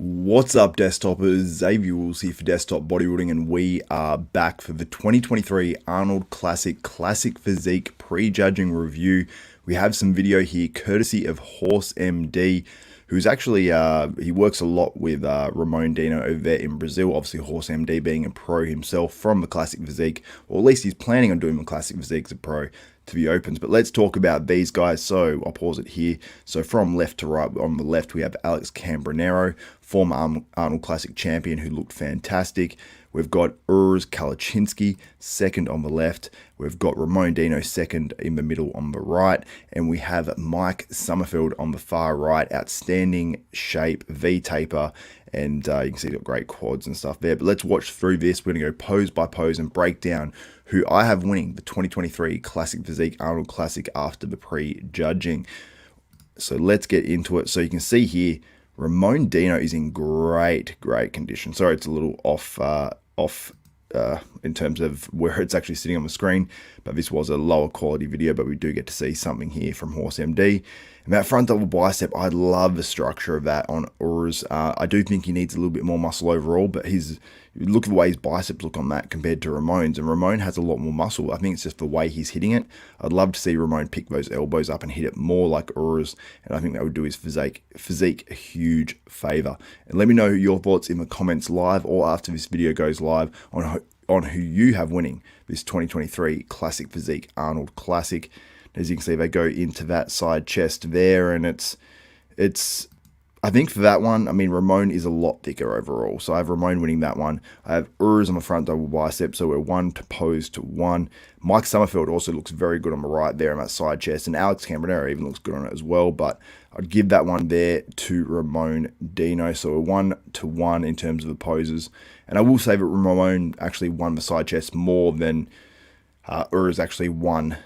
What's up, desktopers? Xavier Wills here for Desktop Bodybuilding, and we are back for the 2023 Arnold Classic Physique Prejudging review. We have some video here courtesy of Horse MD, who's actually, he works a lot with Ramon Dino over there in Brazil. Obviously, Horse MD being a pro himself from the Classic Physique, or at least he's planning on doing the Classic Physique as a pro to the opens. But let's talk about these guys. So I'll pause it here. So from left to right, on the left we have Alex Cambronero, former Arnold Classic champion, who looked fantastic. We've got Urs Kalaczynski second on the left. We've got Ramon Dino second in the middle on the right. And we have Mike Summerfield on the far right. Outstanding shape, V-taper. And you can see he's got great quads and stuff there. But let's watch through this. We're going to go pose by pose and break down who I have winning the 2023 Classic Physique Arnold Classic after the prejudging. So let's get into it. So you can see here, Ramon Dino is in great condition. Sorry, it's a little off in terms of where it's actually sitting on the screen, but this was a lower quality video, but we do get to see something here from Horse MD. And that front double bicep, I love the structure of that on Urs. I do think he needs a little bit more muscle overall, but look at the way his biceps look on that compared to Ramon's, and Ramon has a lot more muscle. I think it's just the way he's hitting it. I'd love to see Ramon pick those elbows up and hit it more like Urs, and I think that would do his physique a huge favor. And let me know your thoughts in the comments live or after this video goes live on who you have winning this 2023 Classic Physique Arnold Classic. As you can see, they go into that side chest there, and it's I think for that one, I mean, Ramon is a lot thicker overall. So I have Ramon winning that one. I have Urs on the front double bicep, so we're 1 to pose to 1. Mike Summerfield also looks very good on the right there on that side chest, and Alex Cambronero even looks good on it as well, but I'd give that one there to Ramon Dino. So we're 1 to 1 in terms of the poses. And I will say that Ramon actually won the side chest more than Urs actually won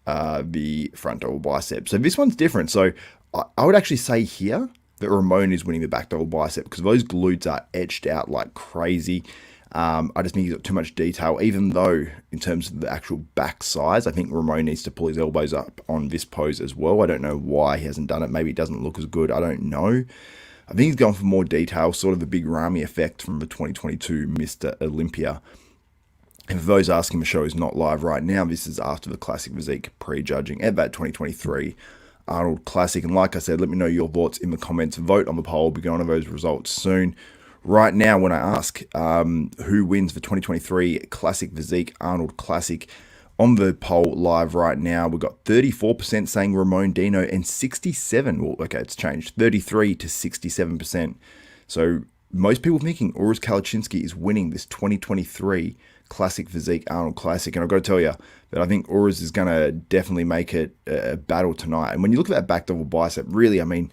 the front double bicep. So this one's different. So I would actually say here that Ramon is winning the back double bicep because those glutes are etched out like crazy. I just think he's got too much detail, even though in terms of the actual back size, I think Ramon needs to pull his elbows up on this pose as well. I don't know why he hasn't done it. Maybe it doesn't look as good. I don't know. I think he's going for more detail, sort of the big Ramy effect from the 2022 Mr. Olympia. And for those asking, the show is not live right now. This is after the Classic Physique prejudging at that 2023 Arnold Classic. And like I said, let me know your thoughts in the comments. Vote on the poll. We'll be going to those results soon. Right now, when I ask who wins the 2023 Classic Physique Arnold Classic, on the poll live right now, we've got 34% saying Ramon Dino and 67%, well, okay, it's changed, 33 to 67%. So most people thinking Urs Kalaczynski is winning this 2023 Classic Physique Arnold Classic. And I've got to tell you that I think Urs is going to definitely make it a battle tonight. And when you look at that back double bicep, really, I mean,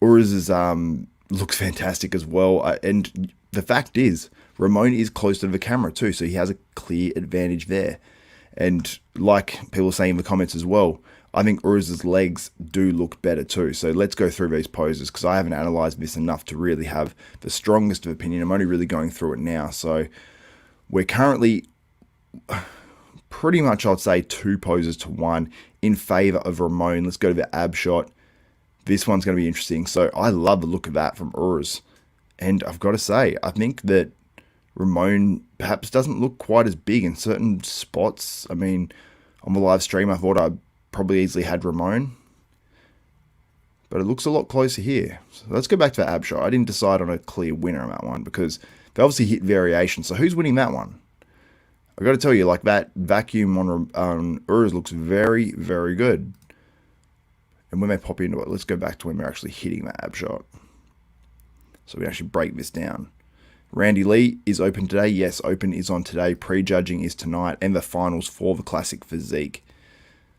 Urs looks fantastic as well. And the fact is, Ramon is close to the camera too, so he has a clear advantage there. And like people say in the comments as well, I think Urs's legs do look better too. So let's go through these poses because I haven't analyzed this enough to really have the strongest of opinion. I'm only really going through it now. So we're currently pretty much, I'd say, 2 poses to 1 in favor of Ramon. Let's go to the ab shot. This one's going to be interesting. So I love the look of that from Urs. And I've got to say, I think that Ramon perhaps doesn't look quite as big in certain spots. I mean, on the live stream, I thought I probably easily had Ramon, but it looks a lot closer here. So let's go back to that ab shot. I didn't decide on a clear winner on that one because they obviously hit variation. So who's winning that one? I've got to tell you, like, that vacuum on Urs looks very good. And when they pop into it, let's go back to when we're actually hitting that ab shot. So we actually break this down. Randy Lee is open today. Yes, open is on today. Prejudging is tonight. And the finals for the Classic Physique.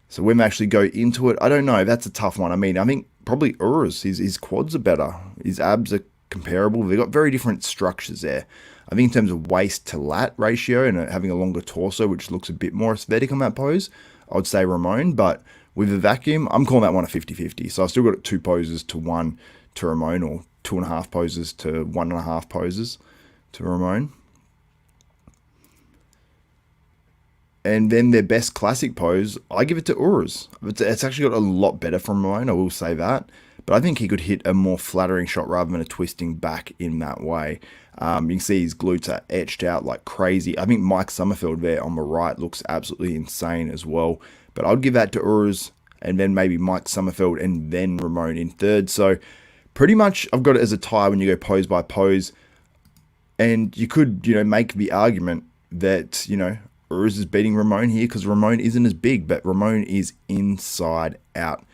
So when we actually go into it, I don't know. That's a tough one. I mean, I think probably Urs, his quads are better. His abs are comparable. They've got very different structures there. I think in terms of waist to lat ratio and having a longer torso, which looks a bit more aesthetic on that pose, I would say Ramon. But with the vacuum, I'm calling that one a 50-50. So I still got 2 poses to 1 to Ramon, or 2.5 poses to 1.5 poses to Ramon. And then their best classic pose, I give it to Urs. It's actually got a lot better from Ramon, I will say that. but I think he could hit a more flattering shot rather than a twisting back in that way. You can see his glutes are etched out like crazy. I think Mike Summerfield there on the right looks absolutely insane as well. But I'd give that to Urs, and then maybe Mike Summerfield, and then Ramon in third. So pretty much I've got it as a tie when you go pose by pose. And you could, make the argument that, Urs is beating Ramon here because Ramon isn't as big, but Ramon is inside out.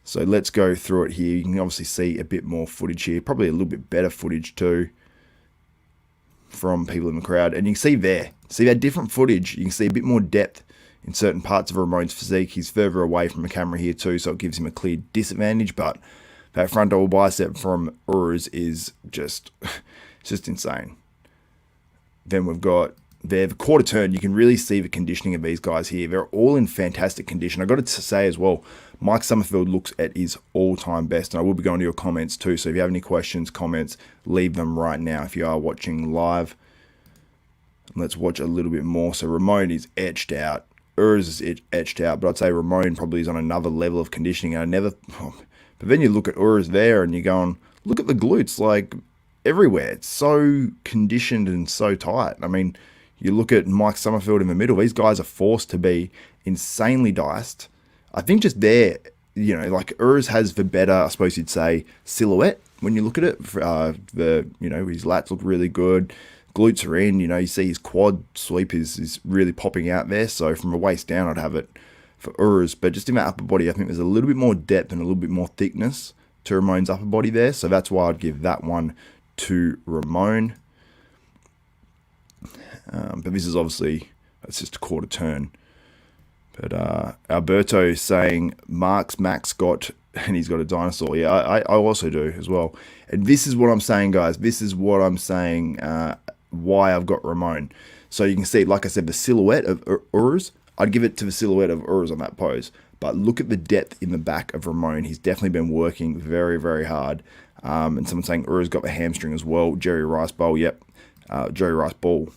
So let's go through it here. You can obviously see a bit more footage here, probably a little bit better footage too from people in the crowd. And you can see that different footage. You can see a bit more depth in certain parts of Ramon's physique. He's further away from the camera here too, so it gives him a clear disadvantage. But that front double bicep from Urs is just, it's just insane. Then we've got there the quarter turn. You can really see the conditioning of these guys here. They're all in fantastic condition. I got to say as well, Mike Summerfield looks at his all-time best, and I will be going to your comments too. So if you have any questions, comments, leave them right now if you are watching live. Let's watch a little bit more. So Ramon is etched out. Urs is etched out, but I'd say Ramon probably is on another level of conditioning. But then you look at Urs there and you're going, look at the glutes, like everywhere. It's so conditioned and so tight. I mean, you look at Mike Summerfield in the middle. These guys are forced to be insanely diced. I think just there, like Urs has the better, I suppose you'd say, silhouette when you look at it. His lats look really good. Glutes are in, you see his quad sweep is really popping out there. So from the waist down, I'd have it for Urs. But just in that upper body, I think there's a little bit more depth and a little bit more thickness to Ramon's upper body there. So that's why I'd give that one to Ramon. But this is obviously, it's just a quarter turn. But Alberto is saying Max got, and he's got a dinosaur. Yeah, I also do as well. And this is what I'm saying, guys. This is what I'm saying, why I've got Ramon. So you can see, like I said, the silhouette of Urs, I'd give it to the silhouette of Urs on that pose. But look at the depth in the back of Ramon. He's definitely been working very, very hard. And someone's saying Urs got the hamstring as well. Jerry Rice Bowl, yep. Jerry Rice Ball,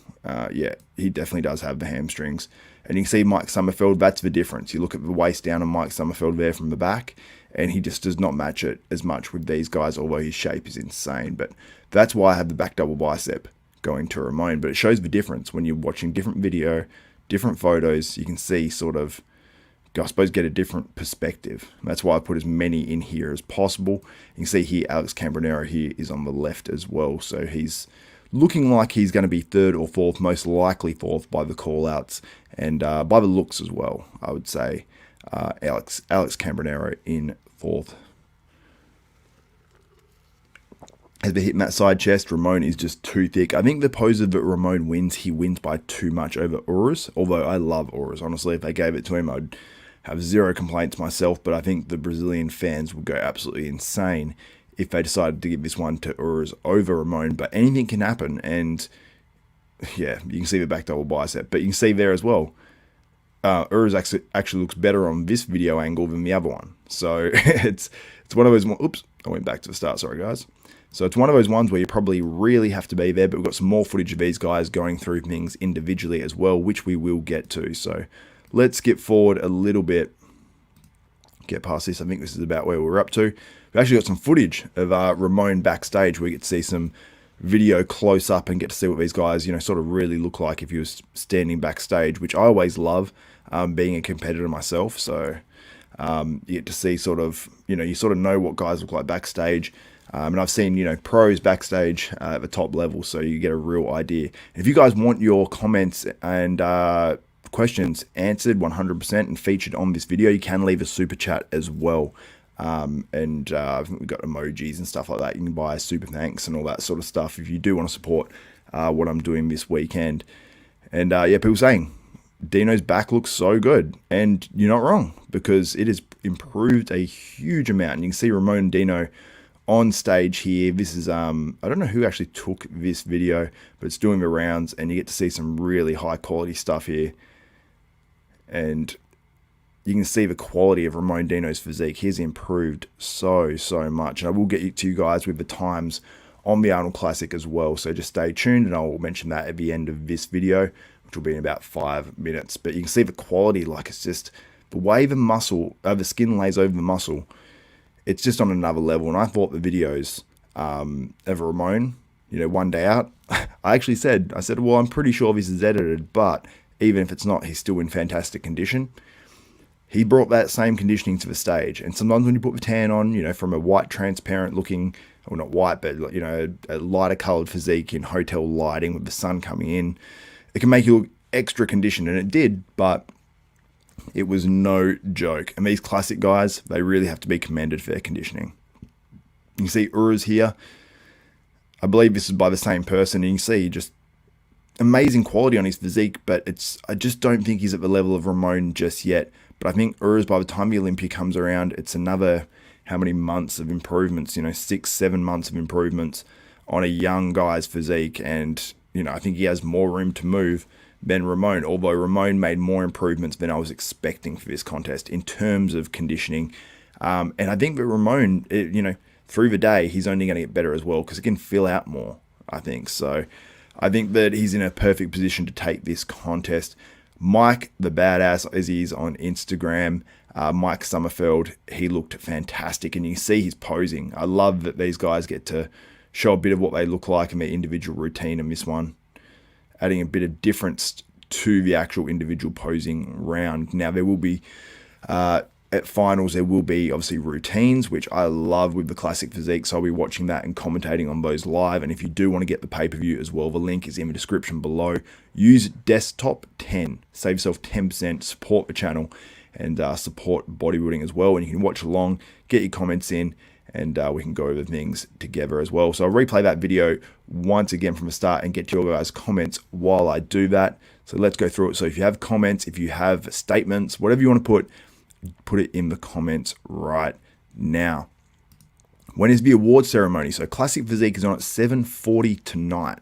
yeah, he definitely does have the hamstrings. And you can see Mike Summerfield, that's the difference. You look at the waist down on Mike Summerfield there from the back, and he just does not match it as much with these guys, although his shape is insane. But that's why I have the back double bicep going to Ramon. But it shows the difference when you're watching different video, different photos. You can see sort of, I suppose, get a different perspective. And that's why I put as many in here as possible. You can see here, Alex Cambronero here is on the left as well. So he's looking like he's going to be third or fourth, most likely fourth by the call-outs and by the looks as well, I would say. Alex Cambronero in fourth. As they hit that side chest, Ramon is just too thick. I think the pose that Ramon wins, he wins by too much over Urs, although I love Urs. Honestly, if they gave it to him, I'd have zero complaints myself, but I think the Brazilian fans would go absolutely insane if they decided to give this one to Urs over Ramon. But anything can happen, and yeah, you can see the back double bicep, but you can see there as well, Urs actually looks better on this video angle than the other one. So it's one of those, oops, I went back to the start, sorry guys. So it's one of those ones where you probably really have to be there, but we've got some more footage of these guys going through things individually as well, which we will get to. So let's skip forward a little bit, get past this. I think this is about where we're up to. We've actually got some footage of Ramon backstage. We get to see some video close up and get to see what these guys, sort of really look like if you were standing backstage, which I always love, being a competitor myself. So you get to see sort of, you sort of know what guys look like backstage. And I've seen, pros backstage at the top level, so you get a real idea. And if you guys want your comments and questions answered 100% and featured on this video, you can leave a super chat as well. I think we've got emojis and stuff like that. You can buy super thanks and all that sort of stuff if you do want to support what I'm doing this weekend. And yeah, people saying Dino's back looks so good, and you're not wrong, because it has improved a huge amount. And you can see Ramon and Dino on stage here. This is I don't know who actually took this video, but it's doing the rounds, and you get to see some really high quality stuff here. And you can see the quality of Ramon Dino's physique. He's improved so much. And I will get to you guys with the times on the Arnold Classic as well. So just stay tuned, and I will mention that at the end of this video, which will be in about 5 minutes. But you can see the quality, like it's just the way the muscle, the skin lays over the muscle. it's just on another level. And I thought the videos of Ramon, one day out, I said, well, I'm pretty sure this is edited, but even if it's not, he's still in fantastic condition. He brought that same conditioning to the stage. And sometimes when you put the tan on, from a white, transparent looking, well, not white, but, a lighter colored physique in hotel lighting with the sun coming in, it can make you look extra conditioned. And it did, but it was no joke. And these classic guys, they really have to be commended for their conditioning. You can see Urs here. I believe this is by the same person. And you can see just amazing quality on his physique, but I just don't think he's at the level of Ramon just yet. But I think Urs, by the time the Olympia comes around, it's another, how many months of improvements, 6-7 months of improvements on a young guy's physique. And, I think he has more room to move than Ramon, although Ramon made more improvements than I was expecting for this contest in terms of conditioning. And I think that Ramon, through the day, he's only going to get better as well because he can fill out more, I think. So I think that he's in a perfect position to take this contest. Mike, the badass, as he is on Instagram, Mike Sommerfeld, he looked fantastic. And you see his posing. I love that these guys get to show a bit of what they look like in their individual routine in this one, adding a bit of difference to the actual individual posing round. Now, there will be, at finals, there will be obviously routines, which I love with the Classic Physique. So I'll be watching that and commentating on those live. And if you do want to get the pay-per-view as well, the link is in the description below. Use desktop 10, save yourself 10%, support the channel, and support bodybuilding as well. And you can watch along, get your comments in, and we can go over things together as well. So I'll replay that video once again from the start and get your guys' comments while I do that. So let's go through it. So if you have comments, if you have statements, whatever you want to put it in the comments right now. When is the award ceremony? So Classic Physique is on at 7:40 tonight.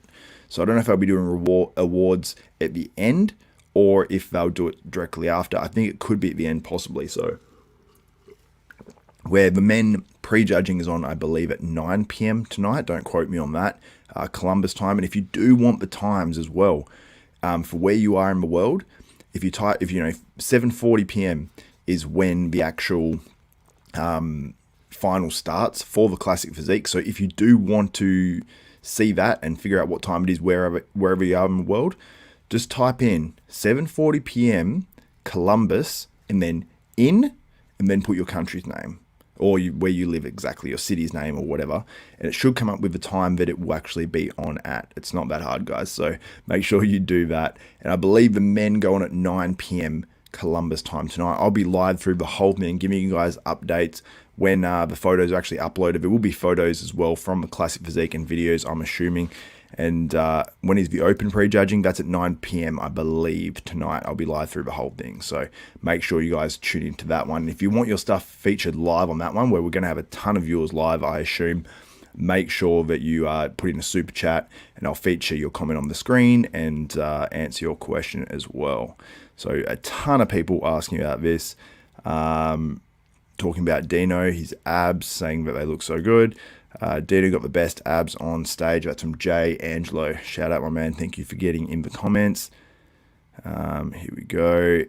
So I don't know if I'll be doing awards at the end or if they'll do it directly after. I think it could be at the end possibly. So where the men prejudging is on, I believe, at 9 p.m. tonight. Don't quote me on that. Columbus time. And if you do want the times as well, for where you are in the world, if 7:40 p.m. is when the actual final starts for the Classic Physique. So if you do want to see that and figure out what time it is wherever you are in the world, just type in 7:40 p.m. Columbus and then put your country's name or where you live exactly, your city's name or whatever. And it should come up with the time that it will actually be on at. It's not that hard, guys. So make sure you do that. And I believe the men go on at 9 p.m. Columbus time tonight. I'll be live through the whole thing, giving you guys updates when the photos are actually uploaded. There will be photos as well from the Classic Physique and videos, I'm assuming. And when is the open prejudging? That's at 9 p.m. I believe tonight. I'll be live through the whole thing. So make sure you guys tune into that one. If you want your stuff featured live on that one, where we're going to have a ton of viewers live, I assume, make sure that you put in a super chat and I'll feature your comment on the screen and answer your question as well. So a ton of people asking about this, talking about Dino, his abs, saying that they look so good. Dino got the best abs on stage. That's from Jay Angelo. Shout out, my man. Thank you for getting in the comments. Here we go.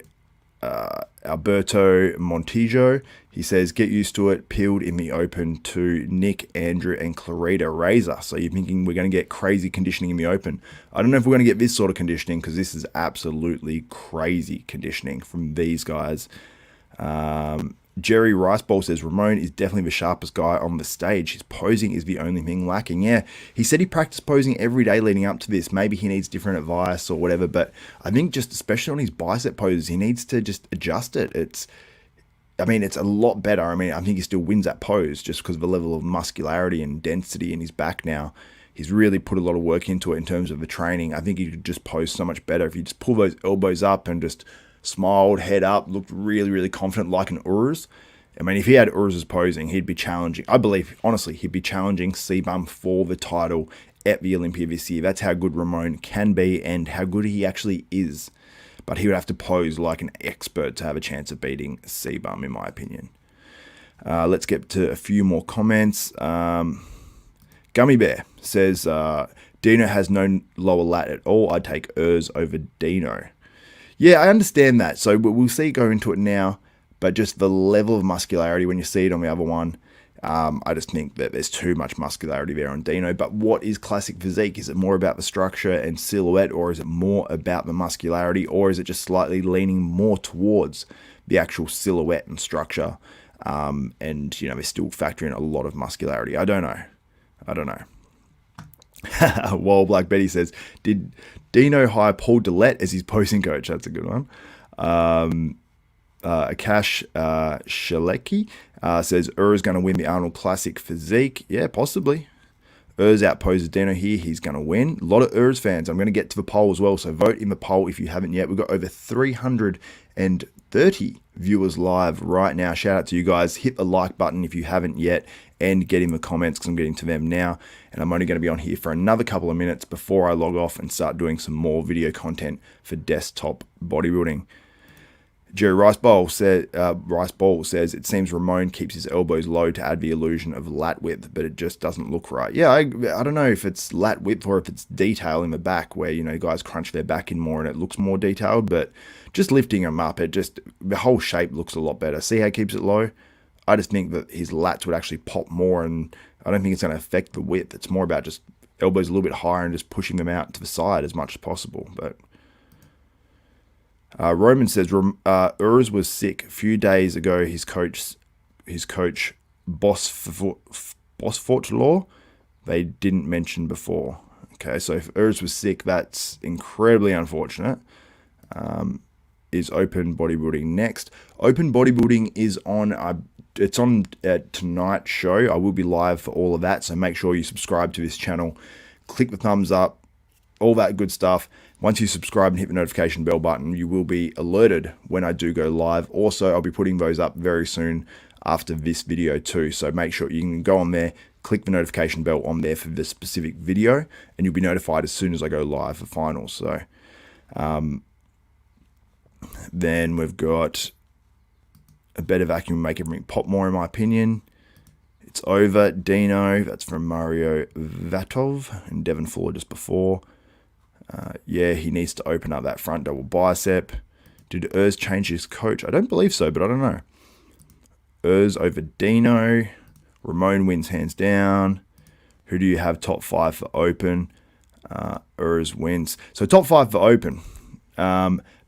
Alberto Montijo, he says, get used to it, peeled in the open to Nick, Andrew, and Clarita Razor. So you're thinking we're going to get crazy conditioning in the open. I don't know if we're going to get this sort of conditioning because this is absolutely crazy conditioning from these guys. Jerry Riceball says, Ramon is definitely the sharpest guy on the stage. His posing is the only thing lacking. Yeah, he said he practiced posing every day leading up to this. Maybe he needs different advice or whatever, but I think just especially on his bicep poses, he needs to just adjust it. It's a lot better. I think he still wins that pose just because of the level of muscularity and density in his back now. He's really put a lot of work into it in terms of the training. I think he could just pose so much better if you just pull those elbows up and just smiled, head up, looked really, really confident like an Urs. If he had Urs's posing, he'd be challenging. I believe, honestly, he'd be challenging C-Bum for the title at the Olympia this year. That's how good Ramon can be and how good he actually is. But he would have to pose like an expert to have a chance of beating C-Bum, in my opinion. Let's get to a few more comments. Gummy Bear says, Dino has no lower lat at all. I'd take Urs over Dino. Yeah, I understand that. So we'll see, go into it now. But just the level of muscularity when you see it on the other one, I just think that there's too much muscularity there on Dino. But what is classic physique? Is it more about the structure and silhouette, or is it more about the muscularity, or is it just slightly leaning more towards the actual silhouette and structure? And, you know, they still factor in a lot of muscularity. I don't know. While Black Betty says, did Dino hire Paul Dillette as his posing coach? That's a good one. Akash Shalecki says, Urs going to win the Arnold Classic Physique. Yeah, possibly. Urs outposes Dino here. He's going to win. A lot of Urs fans. I'm going to get to the poll as well, so vote in the poll if you haven't yet. We've got over 330 viewers live right now. Shout out to you guys. Hit the like button if you haven't yet, and get in the comments because I'm getting to them now. And I'm only going to be on here for another couple of minutes before I log off and start doing some more video content for desktop bodybuilding. Jerry Rice Bowl says, it seems Ramon keeps his elbows low to add the illusion of lat width, but it just doesn't look right. Yeah, I don't know if it's lat width or if it's detail in the back where, you know, guys crunch their back in more and it looks more detailed, but just lifting him up, the whole shape looks a lot better. See how he keeps it low? I just think that his lats would actually pop more, and I don't think it's going to affect the width. It's more about just elbows a little bit higher and just pushing them out to the side as much as possible, but... Roman says, Urs was sick a few days ago. His coach, Boss Fortlaw, they didn't mention before. Okay, so if Urs was sick, that's incredibly unfortunate. Is Open Bodybuilding next? Open Bodybuilding is on, it's on tonight's show. I will be live for all of that, so make sure you subscribe to this channel. Click the thumbs up, all that good stuff. Once you subscribe and hit the notification bell button, you will be alerted when I do go live. Also, I'll be putting those up very soon after this video too. So make sure you can go on there, click the notification bell on there for this specific video, and you'll be notified as soon as I go live for finals. So then we've got a better vacuum make everything pop more, in my opinion. It's over. Dino, that's from Mario Vatov and Devon Fuller just before. Yeah, he needs to open up that front double bicep. Did Urs change his coach? I don't believe so, but I don't know. Urs over Dino. Ramon wins hands down. Who do you have top 5 for open? Urs wins. So top 5 for open.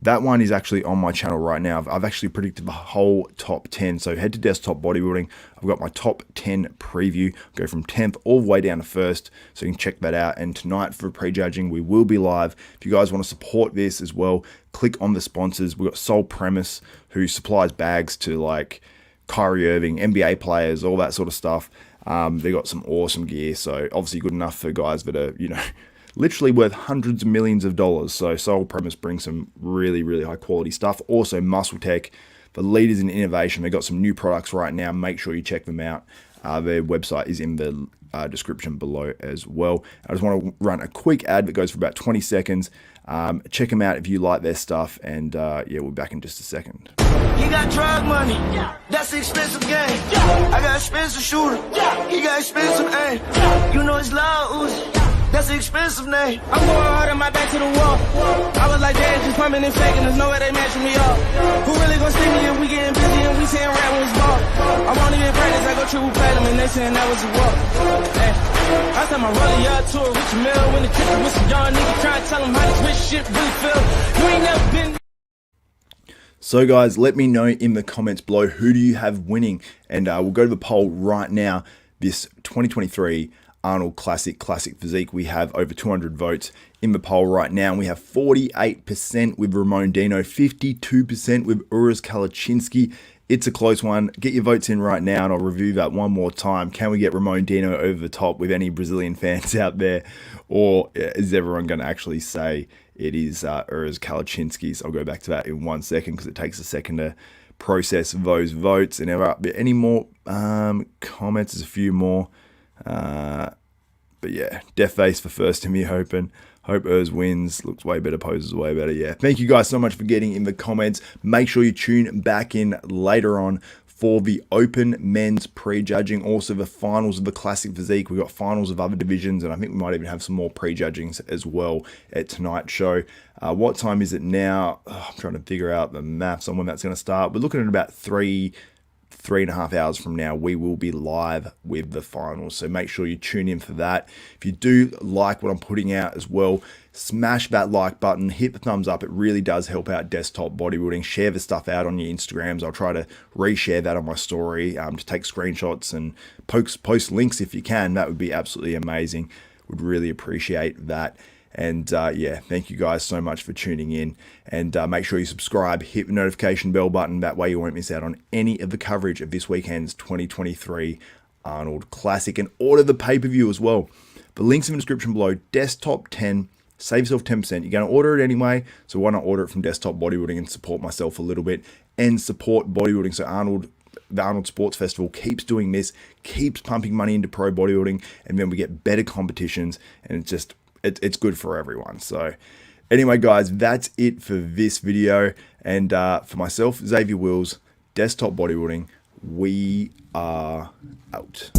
That one is actually on my channel right now. I've actually predicted the whole top 10. So head to Desktop Bodybuilding. I've got my top 10 preview. Go from 10th all the way down to 1st. So you can check that out. And tonight for prejudging, we will be live. If you guys want to support this as well, click on the sponsors. We've got Soul Premise, who supplies bags to like Kyrie Irving, NBA players, all that sort of stuff. They got some awesome gear. So obviously good enough for guys that are, you know, literally worth hundreds of millions of dollars. So Soul Premise brings some really, really high quality stuff. Also Muscle Tech, the leaders in innovation. They've got some new products right now. Make sure you check them out. Their website is in the description below as well. I just want to run a quick ad that goes for about 20 seconds. Check them out if you like their stuff. And yeah, we'll be back in just a second. You got drug money, that's an expensive game. I got expensive shooter, he got expensive aim. You know it's loud, Uzi. That's an expensive name. I'm going hard on my back to the wall. I was like, damn, just pumping and faking. There's no way they matching me up. Who really gonna see me if we getting busy and we saying rap when it's ball? I wanna get practice, I go triple platinum and they saying that was a walk. Hey, I tell my rolling y'all to a rich mill when the kitchen with some young niggas trying to tell them how this rich shit really feel. You ain't never been. So guys, let me know in the comments below, who do you have winning? And we'll go to the poll right now. This 2023 Arnold Classic Physique, we have over 200 votes in the poll right now. And we have 48% with Ramon Dino, 52% with Urs Kalaczynski. It's a close one. Get your votes in right now and I'll review that one more time. Can we get Ramon Dino over the top with any Brazilian fans out there? Or is everyone going to actually say it is Urs Kalaczynski's? I'll go back to that in 1 second because it takes a second to process those votes. And any more comments? There's a few more. But yeah, Death Face for first in the Open. Hope Urs wins. Looks way better, poses way better. Yeah, thank you guys so much for getting in the comments. Make sure you tune back in later on for the Open men's prejudging. Also the finals of the Classic Physique. We've got finals of other divisions, and I think we might even have some more prejudgings as well at tonight's show. What time is it now? I'm trying to figure out the maths on when that's going to start. We're looking at about 3 3.5 hours from now, we will be live with the finals. So make sure you tune in for that. If you do like what I'm putting out as well, smash that like button, hit the thumbs up. It really does help out Desktop Bodybuilding. Share the stuff out on your Instagrams. I'll try to reshare that on my story, to take screenshots and post links if you can. That would be absolutely amazing. Would really appreciate that. And yeah, thank you guys so much for tuning in. And make sure you subscribe, hit the notification bell button. That way you won't miss out on any of the coverage of this weekend's 2023 Arnold Classic. And order the pay-per-view as well. The link's in the description below. Desktop 10. Save yourself 10%. You're going to order it anyway, so why not order it from Desktop Bodybuilding and support myself a little bit and support bodybuilding. So the Arnold Sports Festival keeps doing this, keeps pumping money into pro bodybuilding, and then we get better competitions, and it's good for everyone. So anyway, guys, that's it for this video. And for myself, Xavier Wills, Desktop Bodybuilding, we are out.